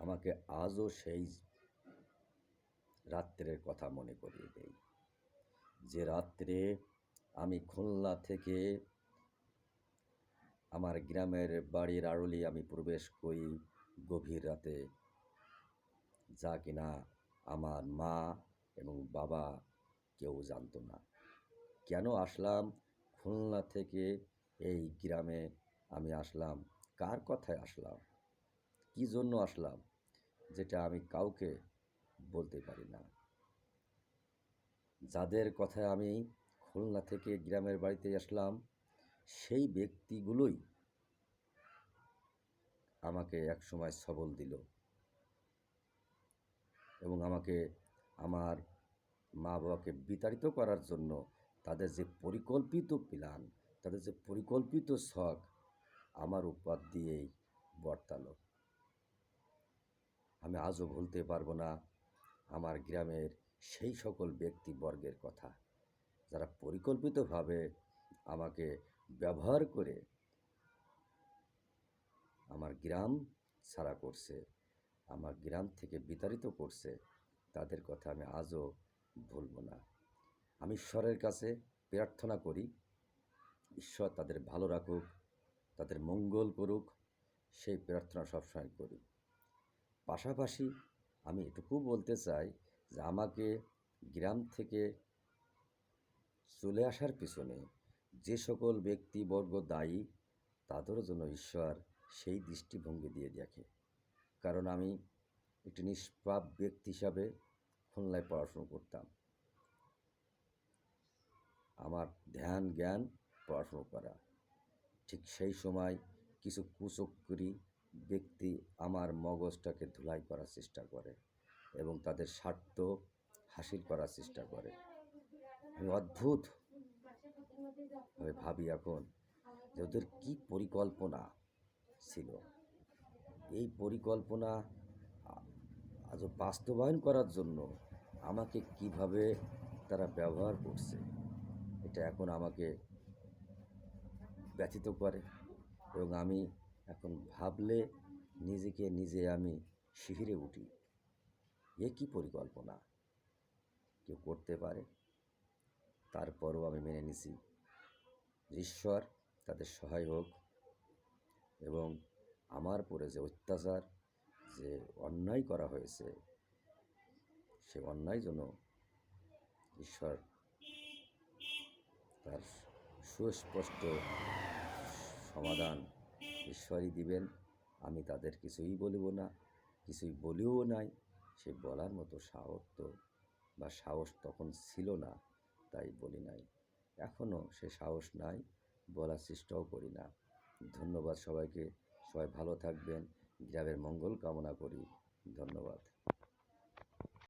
আমাকে আজও সেই রাত্রের কথা মনে করিয়ে দেয়, যে রাত্রে আমি খুলনা থেকে আমার গ্রামের বাড়ির আড়লি আমি প্রবেশ করি গভীর রাতে, যা কিনা আমার মা এবং বাবা কেউ জানতো না। কেন আসলাম খুলনা থেকে এই গ্রামে, আমি আসলাম কার কথায় আসলাম, কি জন্য আসলাম, যেটা আমি কাউকে বলতে পারি না। যাদের কথায় আমি খুলনা থেকে গ্রামের বাড়িতে আসলাম, সেই ব্যক্তিগুলোই আমাকে একসময় সবল দিল এবং আমাকে আমার মা বাবাকে বিতাড়িত করার জন্য তাদের যে পরিকল্পিত প্ল্যান, তাদের যে পরিকল্পিত শখ আমার উপর দিয়েই বর্তালো। আমি আজও ভুলতে পারবো না আমার গ্রামের সেই সকল ব্যক্তিবর্গের কথা, যারা পরিকল্পিতভাবে আমাকে ব্যবহার করে আমার গ্রাম ছাড়া করছে, আমার গ্রাম থেকে বিতাড়িত করছে। তাদের কথা আমি আজও ভুলব না। আমি ঈশ্বরের কাছে প্রার্থনা করি, ঈশ্বর তাদের ভালো রাখুক, তাদের মঙ্গল করুক, সেই প্রার্থনা সবসময় করি। পাশাপাশি আমি এটুকু বলতে চাই যে আমাকে গ্রাম থেকে চলে আসার পিছনে যে সকল ব্যক্তিবর্গ দায়ী, তাদেরও জন্য ঈশ্বর সেই দৃষ্টিভঙ্গি দিয়ে দেখে। কারণ আমি একটি নিষ্পাপ ব্যক্তি হিসাবে খুলনায় পড়াশুনো করতাম। আমার ধ্যান জ্ঞান পড়াশুনো করা, ঠিক সেই সময় কিছু কুচক্রী ব্যক্তি আমার মগজটাকে ধুলাই করার চেষ্টা করে এবং তাদের স্বার্থ হাসিল করার চেষ্টা করে। আমি অদ্ভুতভাবে ভাবি এখন যে ওদের কী পরিকল্পনা ছিল। এই পরিকল্পনা আজও বাস্তবায়ন করার জন্য আমাকে কিভাবে তারা ব্যবহার করছে, এটা এখন আমাকে ব্যথিত করে এবং আমি এখন ভাবলে নিজেকে নিজে আমি শিহরে উঠি। এ কী পরিকল্পনা কেউ করতে পারে? তারপরও আমি মেনে নিছি ঈশ্বর তাদের সহায় হোক এবং আমার পরে যে অত্যাচার, যে অন্যায় করা হয়েছে, সে অন্যায় যেন ঈশ্বর তার সুস্পষ্ট সমাধান ঈশ্বরই দিবেন। আমি তাদের কিছুই বলিব না, কিছুই বলিও নাই। সে বলার মতো সাহস তখন ছিল না, তাই বলি নাই। এখনও সে সাহস নাই, বলার চেষ্টাও করি না। ধন্যবাদ সবাইকে। সবাই ভালো থাকবেন, গ্রামের মঙ্গল কামনা করি। ধন্যবাদ।